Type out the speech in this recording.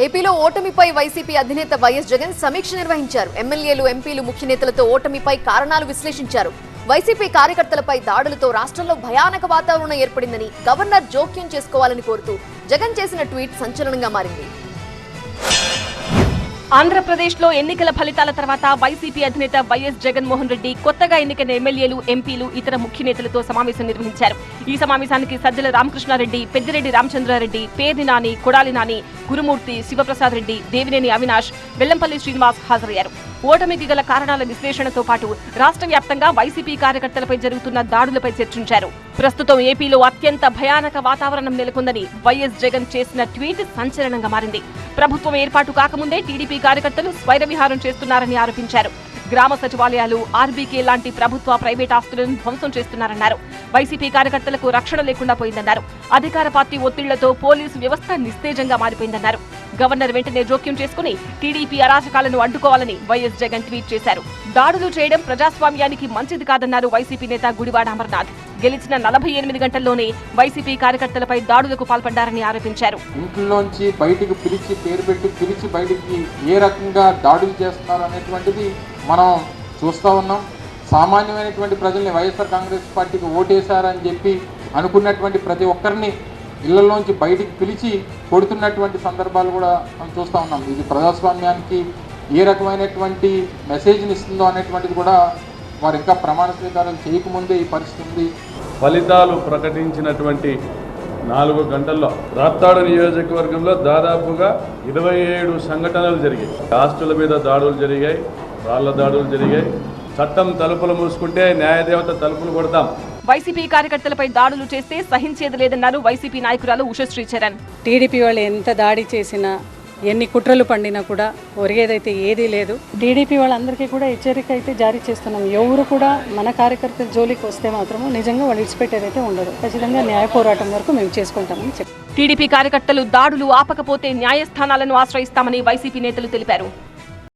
ఏపీలో ఓటమిపై వైసీపీ అధినేత వైఎస్ జగన్ సమీక్ష నిర్వహించారు. ఎమ్మెల్యేలు, ఎంపీలు, ముఖ్య నేతలతో ఓటమిపై కారణాలు విశ్లేషించారు. వైసీపీ కార్యకర్తలపై దాడులతో రాష్ట్రంలో భయానక వాతావరణం ఏర్పడిందని గవర్నర్ జోక్యం చేసుకోవాలని కోరుతూ జగన్ చేసిన ట్వీట్ సంచలనంగా మారింది. ఆంధ్రప్రదేశ్లో ఎన్నికల ఫలితాల తర్వాత వైసీపీ అధినేత వైఎస్ జగన్మోహన్ రెడ్డి కొత్తగా ఎన్నికైన ఎమ్మెల్యేలు, ఎంపీలు, ఇతర ముఖ్య నేతలతో సమావేశం నిర్వహించారు. ఈ సమావేశానికి సజ్జల రామకృష్ణారెడ్డి, పెద్దిరెడ్డి రామచంద్రారెడ్డి, పేర్ని నాని, కొడాలి నాని, గురుమూర్తి, శివప్రసాద్ రెడ్డి, దేవినేని అవినాష్, వెల్లంపల్లి శ్రీనివాస్ హాజరయ్యారు. ఓటమికి గల కారణాల విశ్లేషణతో పాటు రాష్ట్ర వ్యాప్తంగా వైసీపీ కార్యకర్తలపై జరుగుతున్న దాడులపై చర్చించారు. ప్రస్తుతం ఏపీలో అత్యంత భయానక వాతావరణం నెలకొందని వైఎస్ జగన్ చేసిన ట్వీట్ సంచలనంగా మారింది. ప్రభుత్వం ఏర్పాటు కాకముందే టీడీపీ కార్యకర్తలు స్వైర విహారం చేస్తున్నారని ఆరోపించారు. గ్రామ సచివాలయాలు, ఆర్బీకే లాంటి ప్రభుత్వ, ప్రైవేట్ ఆస్తులను ధ్వంసం చేస్తున్నారన్నారు. వైసీపీ కార్యకర్తలకు రక్షణ లేకుండా పోయిందన్నారు. అధికార పార్టీ ఒత్తిళ్లతో పోలీసు వ్యవస్థ నిస్తేజంగా మారిపోయిందన్నారు. గవర్నర్ వెంటనే జోక్యం చేసుకుని టీడీపీ అరాచకాలను అడ్డుకోవాలని వైఎస్ జగన్ ట్వీట్ చేశారు. దాడులు చేయడం ప్రజాస్వామ్యానికి మంచిది కాదన్నారు వైసీపీ నేత గుడివాడ అమర్నాథ్. గెలిచిన 48 గంటల్లోనే వైసీపీ కార్యకర్తలపై దాడులకు పాల్పడ్డారని ఆరోపించారు. ఇంట్లోంచి బయటికి పిలిచి, పేరు పెట్టి పిలిచి బయటికి ఏ రకంగా దాడులు చేస్తున్నారు అనేటువంటిది మనం చూస్తూ ఉన్నాం. సామాన్యమైనటువంటి ప్రజల్ని వైఎస్ఆర్ కాంగ్రెస్ పార్టీకి ఓటేశారని చెప్పి అనుకున్నటువంటి ప్రతి ఒక్కరిని ఇళ్లలోంచి బయటికి పిలిచి కొడుతున్నటువంటి సందర్భాలు కూడా మనం చూస్తూ ఉన్నాం. ఇది ప్రజాస్వామ్యానికి ఏ రకమైనటువంటి మెసేజ్ని ఇస్తుందో అనేటువంటిది కూడా వారు ఇంకా ప్రమాణ స్వీకారం చేయకముందే ఈ పరిస్థితి ఉంది. ఫలితాలు ప్రకటించినటువంటి 4 గంటల్లో రాప్తాడు నియోజకవర్గంలో దాదాపుగా 27 సంఘటనలు జరిగాయి. ఆస్తుల మీద దాడులు జరిగాయి, రాళ్ల దాడులు జరిగాయి. చట్టం తలుపులు మూసుకుంటే న్యాయదేవత తలుపులు కొడతాం. వైసీపీ కార్యకర్తలపై దాడులు చేస్తే సహించేది లేదన్నారు వైసీపీ నాయకురాలు ఉషశ్రీ చరణ్. టీడీపీ వాళ్ళు ఎంత దాడి చేసినా, ఎన్ని కుట్రలు పండినా కూడా ఒరిగేదైతే ఏదీ లేదు. టీడీపీ వాళ్ళందరికీ కూడా హెచ్చరిక అయితే జారీ చేస్తున్నాం. ఎవరు కూడా మన కార్యకర్తల జోలికి వస్తే మాత్రము నిజంగా వాళ్ళు ఇచ్చిపెట్టేదైతే ఉండదు. ఖచ్చితంగా న్యాయ పోరాటం వరకు మేము చేసుకుంటామని చెప్పారు. టీడీపీ కార్యకర్తలు దాడులు ఆపకపోతే న్యాయస్థానాలను ఆశ్రయిస్తామని వైసీపీ నేతలు తెలిపారు.